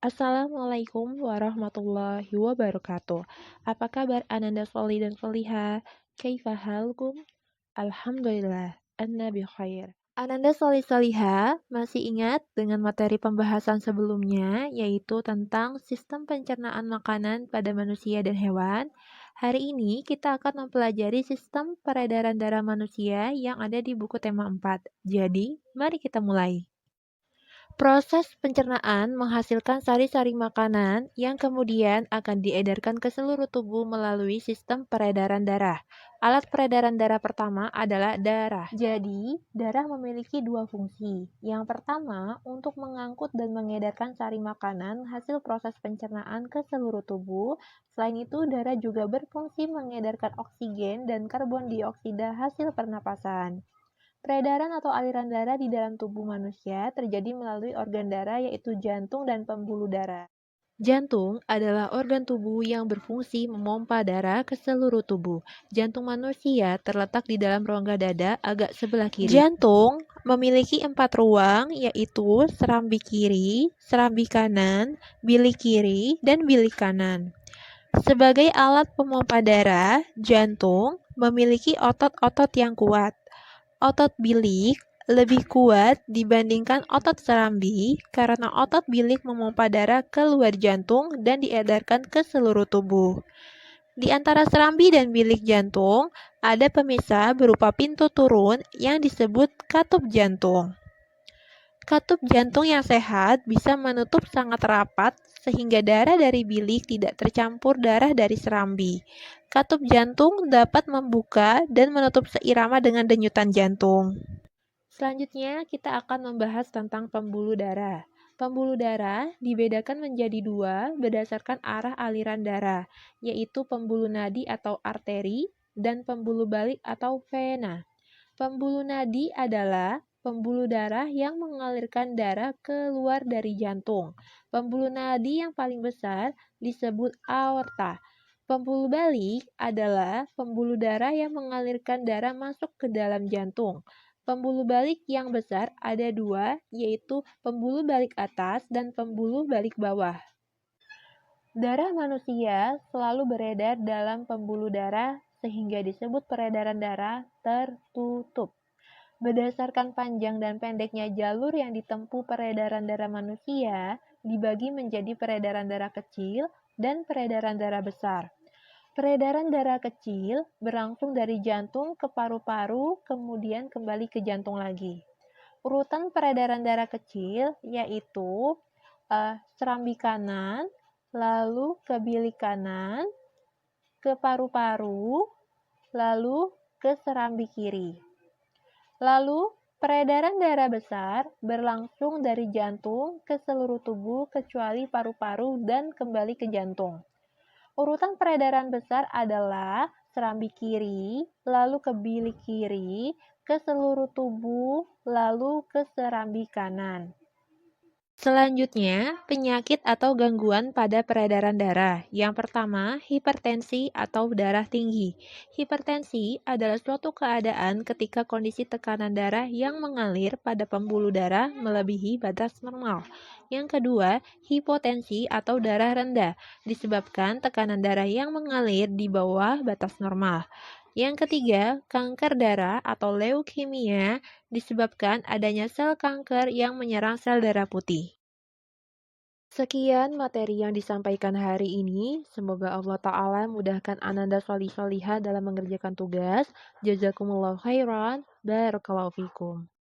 Assalamualaikum warahmatullahi wabarakatuh. Apa kabar Ananda Soli dan Soliha? Kaifa halkum? Alhamdulillah, anna bi khair. Ananda Soli Soliha masih ingat dengan materi pembahasan sebelumnya, yaitu tentang sistem pencernaan makanan pada manusia dan hewan. Hari ini kita akan mempelajari sistem peredaran darah manusia yang ada di buku tema 4. Jadi, mari kita mulai. Proses pencernaan menghasilkan sari-sari makanan yang kemudian akan diedarkan ke seluruh tubuh melalui sistem peredaran darah. Alat peredaran darah pertama adalah darah. Jadi, darah memiliki dua fungsi. Yang pertama, untuk mengangkut dan mengedarkan sari makanan hasil proses pencernaan ke seluruh tubuh. Selain itu, darah juga berfungsi mengedarkan oksigen dan karbon dioksida hasil pernapasan. Peredaran atau aliran darah di dalam tubuh manusia terjadi melalui organ darah yaitu jantung dan pembuluh darah. Jantung adalah organ tubuh yang berfungsi memompa darah ke seluruh tubuh. Jantung manusia terletak di dalam rongga dada agak sebelah kiri. Jantung memiliki 4 ruang yaitu serambi kiri, serambi kanan, bilik kiri, dan bilik kanan. Sebagai alat pemompa darah, jantung memiliki otot-otot yang kuat. Otot bilik lebih kuat dibandingkan otot serambi karena otot bilik memompa darah ke luar jantung dan diedarkan ke seluruh tubuh. Di antara serambi dan bilik jantung, ada pemisah berupa pintu turun yang disebut katup jantung. Katup jantung yang sehat bisa menutup sangat rapat sehingga darah dari bilik tidak tercampur darah dari serambi. Katup jantung dapat membuka dan menutup seirama dengan denyutan jantung. Selanjutnya, kita akan membahas tentang pembuluh darah. Pembuluh darah dibedakan menjadi dua berdasarkan arah aliran darah, yaitu pembuluh nadi atau arteri dan pembuluh balik atau vena. Pembuluh nadi adalah pembuluh darah yang mengalirkan darah keluar dari jantung. Pembuluh nadi yang paling besar disebut aorta. Pembuluh balik adalah pembuluh darah yang mengalirkan darah masuk ke dalam jantung. Pembuluh balik yang besar ada dua, yaitu pembuluh balik atas dan pembuluh balik bawah. Darah manusia selalu beredar dalam pembuluh darah sehingga disebut peredaran darah tertutup. Berdasarkan panjang dan pendeknya jalur yang ditempuh peredaran darah manusia, dibagi menjadi peredaran darah kecil dan peredaran darah besar. Peredaran darah kecil berlangsung dari jantung ke paru-paru, kemudian kembali ke jantung lagi. Urutan peredaran darah kecil yaitu serambi kanan, lalu ke bilik kanan, ke paru-paru, lalu ke serambi kiri. Lalu, peredaran darah besar berlangsung dari jantung ke seluruh tubuh kecuali paru-paru dan kembali ke jantung. Urutan peredaran besar adalah serambi kiri, lalu ke bilik kiri, ke seluruh tubuh, lalu ke serambi kanan. Selanjutnya, penyakit atau gangguan pada peredaran darah. Yang pertama, hipertensi atau darah tinggi. Hipertensi adalah suatu keadaan ketika kondisi tekanan darah yang mengalir pada pembuluh darah melebihi batas normal. Yang kedua, hipotensi atau darah rendah, disebabkan tekanan darah yang mengalir di bawah batas normal. Yang ketiga, kanker darah atau leukemia disebabkan adanya sel kanker yang menyerang sel darah putih. Sekian materi yang disampaikan hari ini. Semoga Allah Ta'ala mudahkan Ananda Solih Solihah dalam mengerjakan tugas. Jazakumullah khairan. Barakallahu fikum.